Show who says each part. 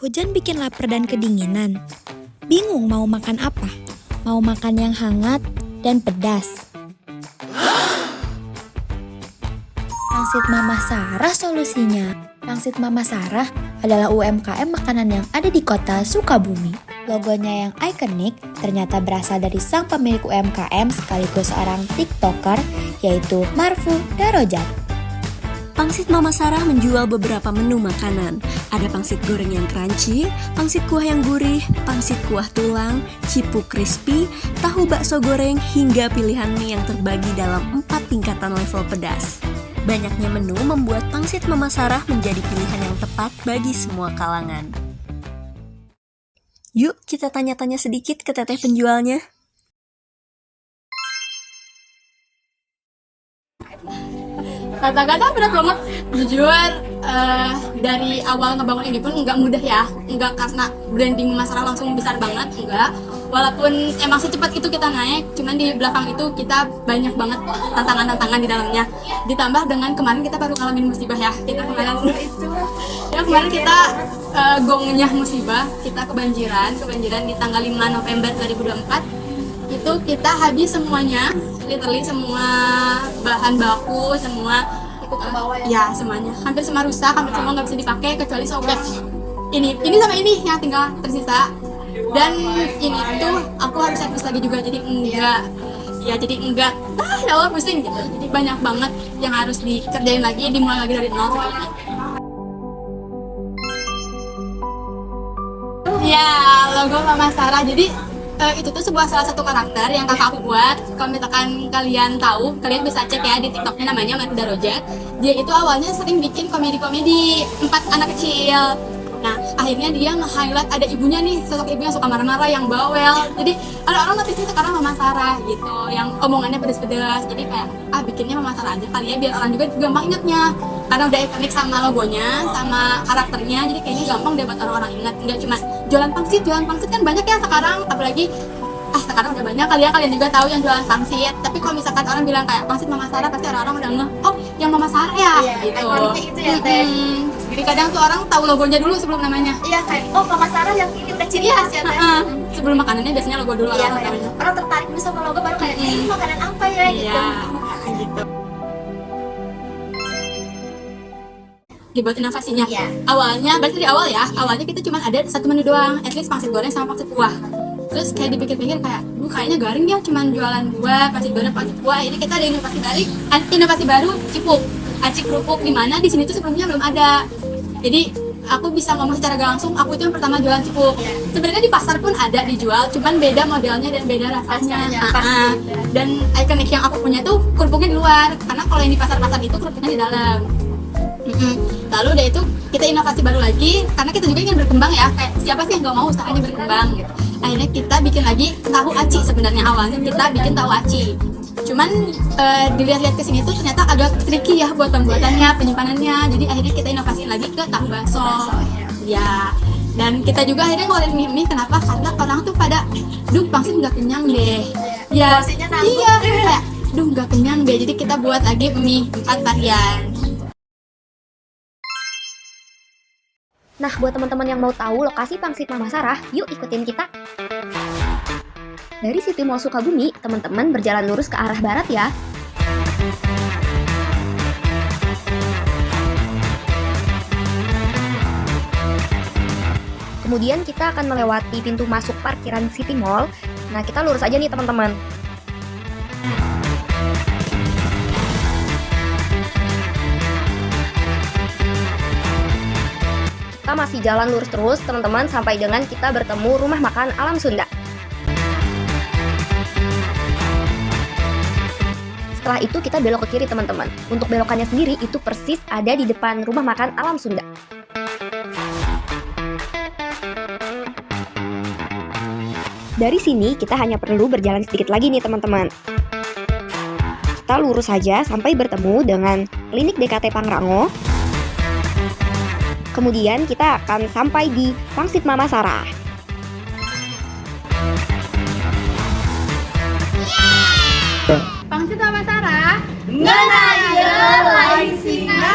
Speaker 1: Hujan bikin lapar dan kedinginan. Bingung mau makan apa? Mau makan yang hangat dan pedas. Pangsit Mama Sarah solusinya. Pangsit Mama Sarah adalah UMKM makanan yang ada di kota Sukabumi. Logonya yang ikonik ternyata berasal dari sang pemilik UMKM sekaligus seorang TikToker, yaitu Marfu Darojat.
Speaker 2: Pangsit Mama Sarah menjual beberapa menu makanan. Ada pangsit goreng yang crunchy, pangsit kuah yang gurih, pangsit kuah tulang, cipu crispy, tahu bakso goreng, hingga pilihan mie yang terbagi dalam 4 tingkatan level pedas. Banyaknya menu membuat pangsit Mama Sarah menjadi pilihan yang tepat bagi semua kalangan. Yuk kita tanya-tanya sedikit ke teteh penjualnya.
Speaker 3: Kata-kata berat banget, jujur dari awal ngebangun ini pun nggak mudah ya, nggak karena branding masalah langsung besar banget, enggak. Walaupun emang secepat itu kita naik, cuman di belakang itu kita banyak banget tantangan-tantangan di dalamnya. Ditambah dengan kemarin kita baru ngalamin musibah ya, kita kemarin kita gongnya musibah, kita kebanjiran di tanggal 5 November 2024. Itu kita habis semuanya, literally semua bahan baku, semua ya semuanya, hampir semua rusak, hampir semua nggak bisa dipakai kecuali sobek ini sama ini yang tinggal tersisa. Dan ini tuh aku harus servis lagi juga, jadi enggak ya Allah pusing gitu. Jadi banyak banget yang harus dikerjain lagi, dimulai lagi dari nol. Ya, logo Mama Sarah. Jadi itu tuh salah satu karakter yang kakak aku buat. Kalau misalkan kalian tahu, kalian bisa cek ya di TikToknya, namanya Marfu Darojat. Dia itu awalnya sering bikin komedi-komedi 4 anak kecil. Nah, akhirnya dia nge-highlight ada ibunya nih, sosok ibu yang suka marah-marah, yang bawel. Jadi ada orang notice sekarang Mama Sarah gitu, yang omongannya pedas-pedas. Jadi kayak bikinnya Mama Sarah aja kali ya, biar orang juga gampang ingetnya. Karena udah ikonik sama logonya, sama karakternya, jadi kayaknya gampang deh buat orang-orang ingat. Enggak cuma jualan pangsit kan banyak ya sekarang, apalagi sekarang udah banyak kalian juga tahu yang jualan pangsit. Tapi kalau misalkan orang bilang kayak pangsit Mama Sarah, pasti orang-orang udah ngeh, oh yang Mama Sarah ya, gitu.
Speaker 4: Ikoniknya itu ya teh.
Speaker 3: Jadi kadang tuh orang tahu logonya dulu sebelum namanya.
Speaker 4: Iya kayak, oh Mama Sarah yang ini udah ciri khas ya teh.
Speaker 3: Sebelum makanannya biasanya logo dulu.
Speaker 4: Iya kayak orang tertarik dulu sama logo, baru kayak ini makanan apa ya gitu.
Speaker 3: Iya, gitu. Dibuat inovasinya.
Speaker 4: Iya.
Speaker 3: Awalnya, berarti dari awal ya, awalnya kita cuma ada satu menu doang, at least pangsit goreng sama pangsit kuah. Terus kayak dipikir-pikir kayak, kayaknya garing ya, cuman jualan buah, pangsit goreng, pangsit kuah. Ini kita ada inovasi baru, cipuk, acik kerupuk, di mana di sini tuh sebelumnya belum ada. Jadi aku bisa ngomong secara gak langsung, aku itu yang pertama jualan cipuk. Sebenarnya di pasar pun ada dijual, cuman beda modelnya dan beda rasanya. Dan ikonik yang aku punya tuh kerupuknya di luar, karena kalau yang di pasar-pasar itu kerupuknya di dalam. Lalu udah itu kita inovasi baru lagi, karena kita juga ingin berkembang ya, kayak siapa sih yang gak mau usahanya berkembang gitu. Akhirnya kita bikin lagi tahu aci. Sebenarnya awalnya kita bikin tahu aci, cuman dilihat-lihat kesini tuh ternyata agak tricky ya buat pembuatannya, penyimpanannya. Jadi akhirnya kita inovasiin lagi ke tahu bakso ya. Dan kita juga akhirnya ngeluarin mie. Kenapa? Karena orang tuh pada pangsit nggak kenyang deh ya. Iya kayak nggak kenyang deh, jadi kita buat lagi mie 4 varian.
Speaker 5: Nah, buat teman-teman yang mau tahu lokasi pangsit Mama Sarah, yuk ikutin kita. Dari City Mall Sukabumi, teman-teman berjalan lurus ke arah barat ya. Kemudian kita akan melewati pintu masuk parkiran City Mall. Nah, kita lurus aja nih teman-teman. Kita masih jalan lurus terus teman-teman sampai dengan kita bertemu rumah makan Alam Sunda. Setelah itu kita belok ke kiri teman-teman. Untuk belokannya sendiri itu persis ada di depan rumah makan Alam Sunda. Dari sini kita hanya perlu berjalan sedikit lagi nih teman-teman. Kita lurus saja sampai bertemu dengan klinik DKT Pangrango. Kemudian kita akan sampai di Pangsit Mama Sarah.
Speaker 3: Pangsit Mama Sarah.
Speaker 4: Ngana ieu lain singa